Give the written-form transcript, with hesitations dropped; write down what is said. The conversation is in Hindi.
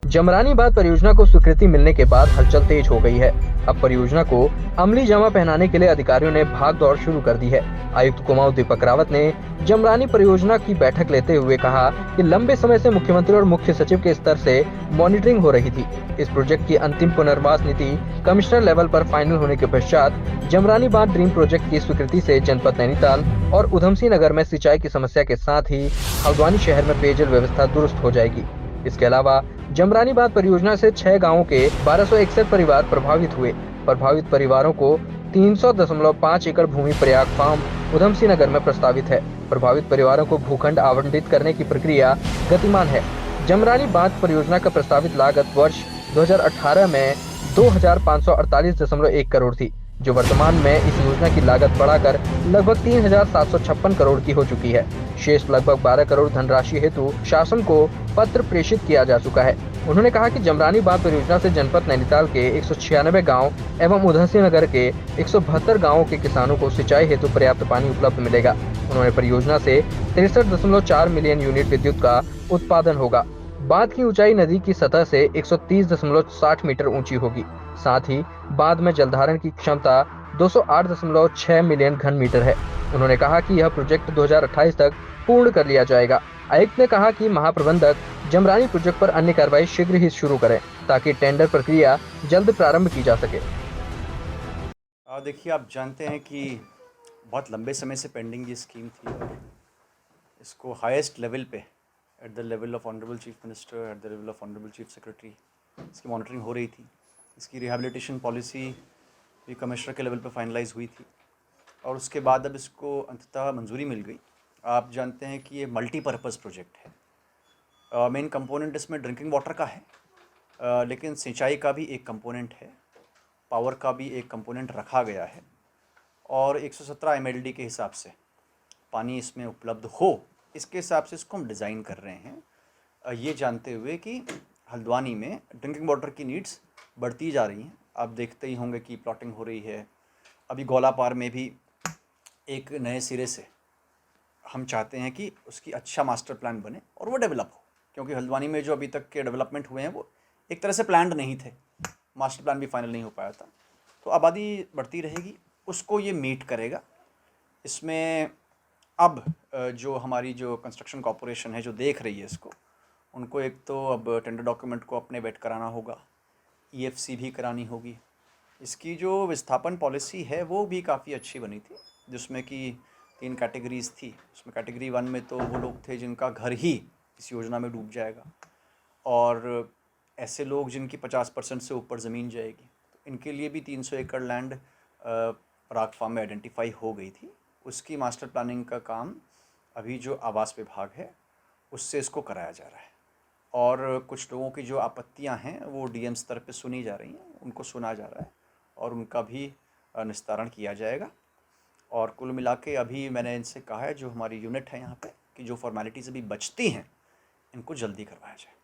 जमरानी बांध परियोजना को स्वीकृति मिलने के बाद हलचल तेज हो गई है। अब परियोजना को अमली जामा पहनाने के लिए अधिकारियों ने भाग दौड़ शुरू कर दी है। आयुक्त कुमाऊं दीपक रावत ने जमरानी परियोजना की बैठक लेते हुए कहा कि लंबे समय से मुख्यमंत्री और मुख्य सचिव के स्तर से मॉनिटरिंग हो रही थी। इस प्रोजेक्ट की अंतिम पुनर्वास नीति कमिश्नर लेवल पर फाइनल होने के पश्चात जमरानी बांध ड्रीम प्रोजेक्ट की स्वीकृति से जनपद नैनीताल और उधमसिंह नगर में सिंचाई की समस्या के साथ ही हल्द्वानी शहर में पेयजल व्यवस्था दुरुस्त हो जाएगी। इसके अलावा जमरानी बांध परियोजना से 6 गांवों के 1261 परिवार प्रभावित हुए। प्रभावित परिवारों को 300.5 एकड़ भूमि प्रयाग फार्म उधमसिंह नगर में प्रस्तावित है। प्रभावित परिवारों को भूखंड आवंटित करने की प्रक्रिया गतिमान है। जमरानी बांध परियोजना का प्रस्तावित लागत वर्ष 2018 में 2548.1 करोड़ थी, जो वर्तमान में इस योजना की लागत बढ़ाकर लगभग 3756 करोड़ की हो चुकी है। शेष लगभग 12 करोड़ धनराशि हेतु शासन को पत्र प्रेषित किया जा चुका है। उन्होंने कहा कि जमरानी बांध परियोजना से जनपद नैनीताल के 196 गांव एवं उधमसिंह नगर के 172 गांवों के किसानों को सिंचाई हेतु पर्याप्त पानी उपलब्ध मिलेगा। उन्होंने परियोजना से 63.4 मिलियन यूनिट विद्युत का उत्पादन होगा। बांध की ऊंचाई नदी की सतह से 130.60 मीटर ऊंची होगी। साथ ही बांध में जलधारण की क्षमता 208.6 मिलियन घन मीटर है। उन्होंने कहा कि यह प्रोजेक्ट 2028 तक पूर्ण कर लिया जाएगा। आयुक्त ने कहा कि महाप्रबंधक जमरानी प्रोजेक्ट पर अन्य कार्रवाई शीघ्र ही शुरू करें ताकि टेंडर प्रक्रिया जल्द प्रारंभ की जा सके। देखिए, आप जानते हैं कि बहुत लंबे समय से पेंडिंग ये स्कीम थी और इसको हाईएस्ट लेवल पे at the level of honourable chief minister, at the level of honourable chief secretary इसकी मॉनिटरिंग हो रही थी। इसकी रिहैबिलिटेशन पॉलिसी भी कमिश्नर के लेवल पे फाइनलाइज हुई थी और उसके बाद अब इसको अंततः मंजूरी मिल गई। आप जानते हैं कि ये मल्टीपर्पज़ प्रोजेक्ट है। मेन कंपोनेंट इसमें ड्रिंकिंग वाटर का है, लेकिन सिंचाई का भी एक कंपोनेंट है, पावर का भी एक कंपोनेंट रखा गया है और 117 एमएलडी के हिसाब से पानी इसमें उपलब्ध हो, इसके हिसाब से इसको हम डिज़ाइन कर रहे हैं, ये जानते हुए कि हल्द्वानी में ड्रिंकिंग वाटर की नीड्स बढ़ती जा रही हैं। आप देखते ही होंगे कि प्लॉटिंग हो रही है। अभी गौलापार में भी एक नए सिरे से हम चाहते हैं कि उसकी अच्छा मास्टर प्लान बने और वो डेवलप हो, क्योंकि हल्द्वानी में जो अभी तक के डेवलपमेंट हुए हैं वो एक तरह से प्लान्ड नहीं थे, मास्टर प्लान भी फाइनल नहीं हो पाया था। तो आबादी बढ़ती रहेगी, उसको ये मीट करेगा। इसमें अब जो हमारी जो कंस्ट्रक्शन कॉरपोरेशन है जो देख रही है इसको, उनको एक तो अब टेंडर डॉक्यूमेंट को अपने वेट कराना होगा, ईएफसी भी करानी होगी। इसकी जो विस्थापन पॉलिसी है वो भी काफ़ी अच्छी बनी थी, जिसमें कि 3 कैटेगरीज़ थी। उसमें कैटेगरी 1 में तो वो लोग थे जिनका घर ही इस योजना में डूब जाएगा और ऐसे लोग जिनकी 50% से ऊपर ज़मीन जाएगी, तो इनके लिए भी 300 एकड़ लैंड पराग फार्म में आइडेंटिफाई हो गई थी। उसकी मास्टर प्लानिंग का काम अभी जो आवास विभाग है उससे इसको कराया जा रहा है और कुछ लोगों की जो आपत्तियां हैं वो डीएम स्तर पे सुनी जा रही हैं, उनको सुना जा रहा है और उनका भी निस्तारण किया जाएगा। और कुल मिला के अभी मैंने इनसे कहा है, जो हमारी यूनिट है यहाँ पे, कि जो फॉर्मेलिटीज़ अभी बचती हैं इनको जल्दी करवाया जाए।